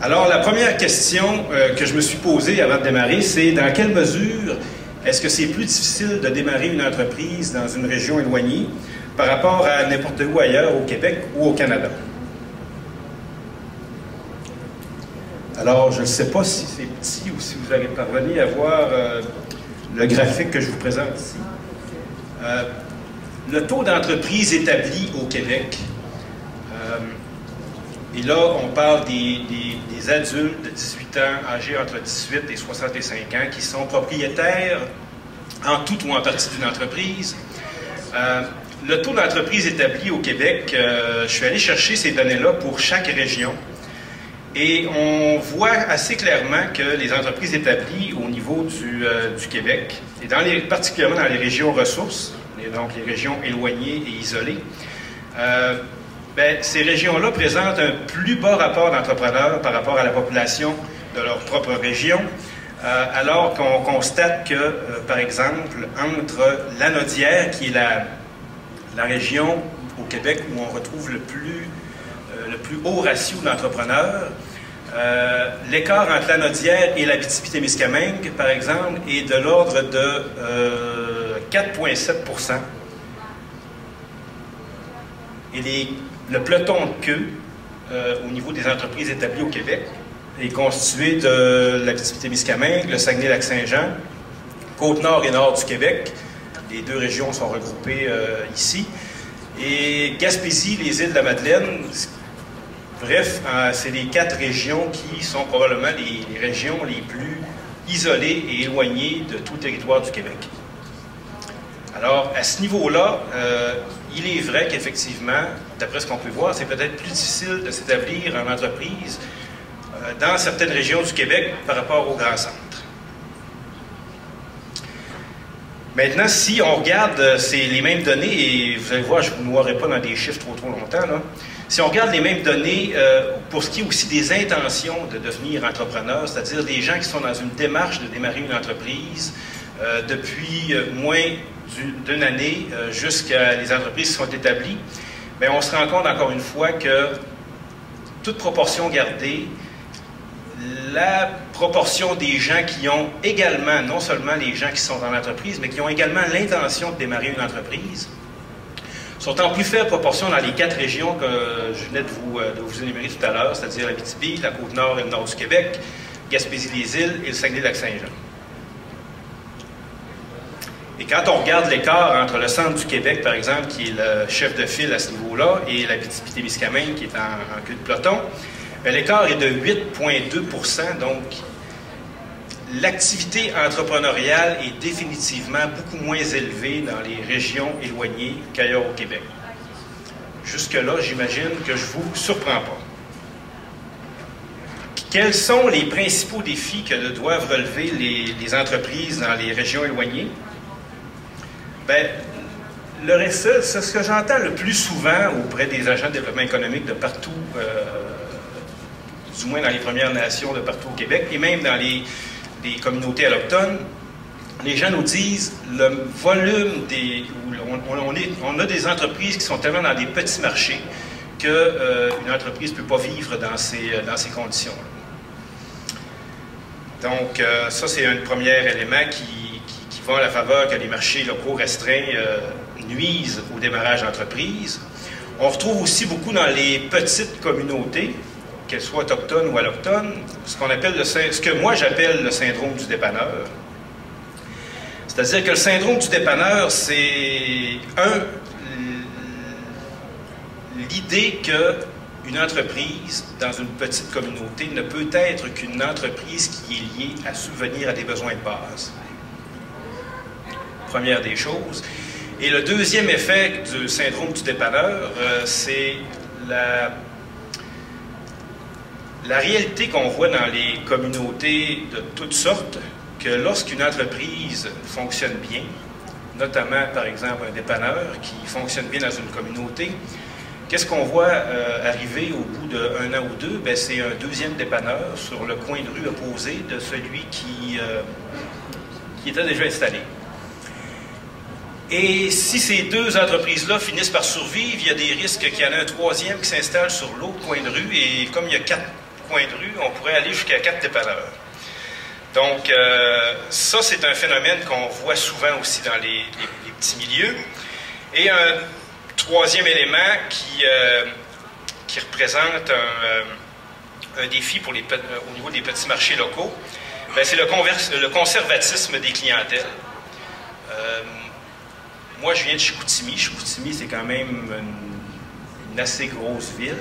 Alors, la première question que je me suis posée avant de démarrer, c'est dans quelle mesure est-ce que c'est plus difficile de démarrer une entreprise dans une région éloignée par rapport à n'importe où ailleurs au Québec ou au Canada? Alors, je ne sais pas si c'est petit ou si vous avez parvenu à voir le graphique que je vous présente ici. Le taux d'entreprise établi au Québec, et là, on parle des adultes de 18 ans, âgés entre 18 et 65 ans, qui sont propriétaires en tout ou en partie d'une entreprise. Le taux d'entreprise établi au Québec, je suis allé chercher ces données-là pour chaque région. Et on voit assez clairement que les entreprises établies au niveau du Québec, et particulièrement dans les régions ressources, donc les régions éloignées et isolées, ces régions-là présentent un plus bas rapport d'entrepreneurs par rapport à la population de leur propre région, alors qu'on constate que, par exemple, entre Lanaudière, qui est la région au Québec où on retrouve le plus haut ratio d'entrepreneurs, l'écart entre Lanaudière et l'Abitibi-Témiscamingue, par exemple, est de l'ordre de 4,7 %. Et le peloton de queue au niveau des entreprises établies au Québec est constitué de l'Abitibi-Témiscamingue, le Saguenay-Lac-Saint-Jean, Côte-Nord et Nord du Québec. Les deux régions sont regroupées ici. Et Gaspésie, les îles de la Madeleine. Bref, c'est les 4 régions qui sont probablement les régions les plus isolées et éloignées de tout le territoire du Québec. Alors, à ce niveau-là, il est vrai qu'effectivement, d'après ce qu'on peut voir, c'est peut-être plus difficile de s'établir en entreprise dans certaines régions du Québec par rapport aux grands centres. Maintenant, si on regarde les mêmes données, et vous allez voir, je ne vous noierai pas dans des chiffres trop longtemps, là. Si on regarde les mêmes données pour ce qui est aussi des intentions de devenir entrepreneur, c'est-à-dire des gens qui sont dans une démarche de démarrer une entreprise depuis moins d'une année jusqu'à les entreprises qui sont établies, bien, on se rend compte encore une fois que, toute proportion gardée, la proportion des gens qui ont également, non seulement les gens qui sont dans l'entreprise, mais qui ont également l'intention de démarrer une entreprise, sont en plus faible proportion dans les 4 régions que je venais de vous énumérer tout à l'heure, c'est-à-dire l'Abitibi, la Côte-Nord et le Nord du Québec, Gaspésie-les-Îles et le Saguenay-Lac-Saint-Jean. Et quand on regarde l'écart entre le centre du Québec, par exemple, qui est le chef de file à ce niveau-là, et l'Abitibi-Témiscamingue, qui est en queue de peloton, l'écart est de 8,2 %, donc l'activité entrepreneuriale est définitivement beaucoup moins élevée dans les régions éloignées qu'ailleurs au Québec. Jusque-là, j'imagine que je ne vous surprends pas. Quels sont les principaux défis que doivent relever les entreprises dans les régions éloignées? Bien, le RSE, c'est ce que j'entends le plus souvent auprès des agents de développement économique de partout, du moins dans les Premières Nations de partout au Québec, et même dans les communautés allochtones. Les gens nous disent le volume on a des entreprises qui sont tellement dans des petits marchés qu'une entreprise ne peut pas vivre dans ces conditions-là. Donc, ça, c'est un premier élément qui va à la faveur que les marchés locaux restreints nuisent au démarrage d'entreprise. On retrouve aussi beaucoup dans les petites communautés, qu'elles soient autochtones ou allochtones, ce que moi j'appelle le syndrome du dépanneur. C'est-à-dire que le syndrome du dépanneur, c'est l'idée qu'une entreprise dans une petite communauté ne peut être qu'une entreprise qui est liée à subvenir à des besoins de base. Première des choses. Et le deuxième effet du syndrome du dépanneur, c'est la réalité qu'on voit dans les communautés de toutes sortes, que lorsqu'une entreprise fonctionne bien, notamment par exemple un dépanneur qui fonctionne bien dans une communauté, qu'est-ce qu'on voit arriver au bout d'1 an ou 2? Bien, c'est un deuxième dépanneur sur le coin de rue opposé de celui qui était déjà installé. Et si ces deux entreprises-là finissent par survivre, il y a des risques qu'il y en ait un troisième qui s'installe sur l'autre coin de rue, et comme il y a 4 coin de rue, on pourrait aller jusqu'à 4 dépanneurs. Donc, ça, c'est un phénomène qu'on voit souvent aussi dans les petits milieux. Et un troisième élément qui représente un défi au niveau des petits marchés locaux, c'est le conservatisme des clientèles. Moi, je viens de Chicoutimi. Chicoutimi, c'est quand même une assez grosse ville.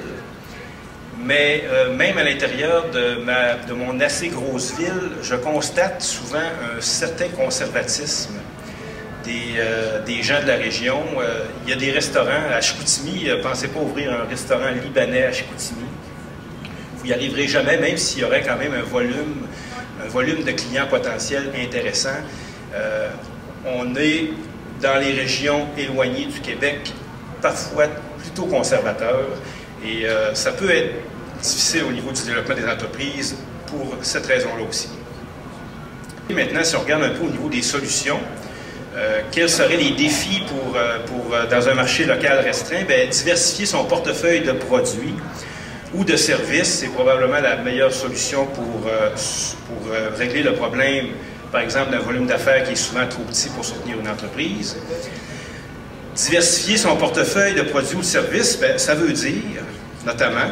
Mais même à l'intérieur de mon assez grosse ville, je constate souvent un certain conservatisme des gens de la région. Il y a des restaurants à Chicoutimi. Pensez pas ouvrir un restaurant libanais à Chicoutimi. Vous n'y arriverez jamais, même s'il y aurait quand même un volume de clients potentiels intéressant. On est dans les régions éloignées du Québec, parfois plutôt conservateurs. Et ça peut être difficile au niveau du développement des entreprises pour cette raison-là aussi. Et maintenant, si on regarde un peu au niveau des solutions, quels seraient les défis dans un marché local restreint? Bien, diversifier son portefeuille de produits ou de services, c'est probablement la meilleure solution pour régler le problème, par exemple, d'un volume d'affaires qui est souvent trop petit pour soutenir une entreprise. Diversifier son portefeuille de produits ou de services, bien, ça veut dire, notamment,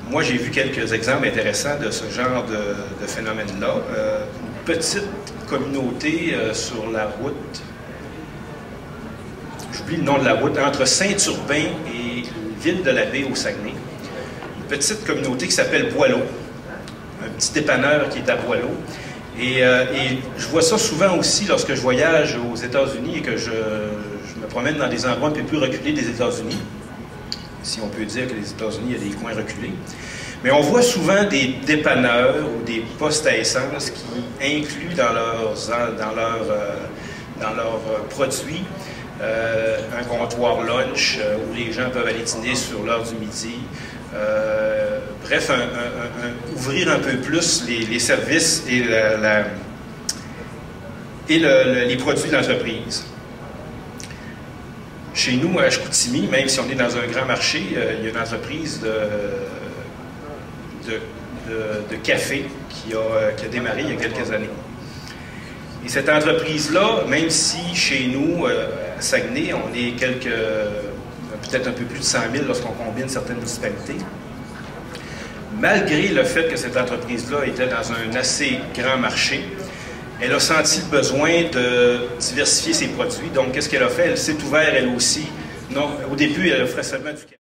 moi j'ai vu quelques exemples intéressants de ce genre de phénomène-là. Une petite communauté sur la route, j'oublie le nom de la route, entre Saint-Urbain et Ville-de-la-Baie au Saguenay. Une petite communauté qui s'appelle Boileau, un petit dépanneur qui est à Boileau. Et je vois ça souvent aussi lorsque je voyage aux États-Unis et que je me promène dans des endroits un peu plus reculés des États-Unis. Si on peut dire que les États-Unis, il y a des coins reculés. Mais on voit souvent des dépanneurs ou des postes à essence qui incluent dans leurs produits un comptoir lunch où les gens peuvent aller dîner sur l'heure du midi. Bref, ouvrir un peu plus les services et les produits de l'entreprise. Chez nous, à Chicoutimi, même si on est dans un grand marché, il y a une entreprise de café qui a démarré il y a quelques années. Et cette entreprise-là, même si chez nous, à Saguenay, on est peut-être un peu plus de 100 000 lorsqu'on combine certaines municipalités, malgré le fait que cette entreprise-là était dans un assez grand marché, elle a senti le besoin de diversifier ses produits. Donc, qu'est-ce qu'elle a fait? Elle s'est ouverte, elle aussi. Non, au début, elle offrait seulement du café.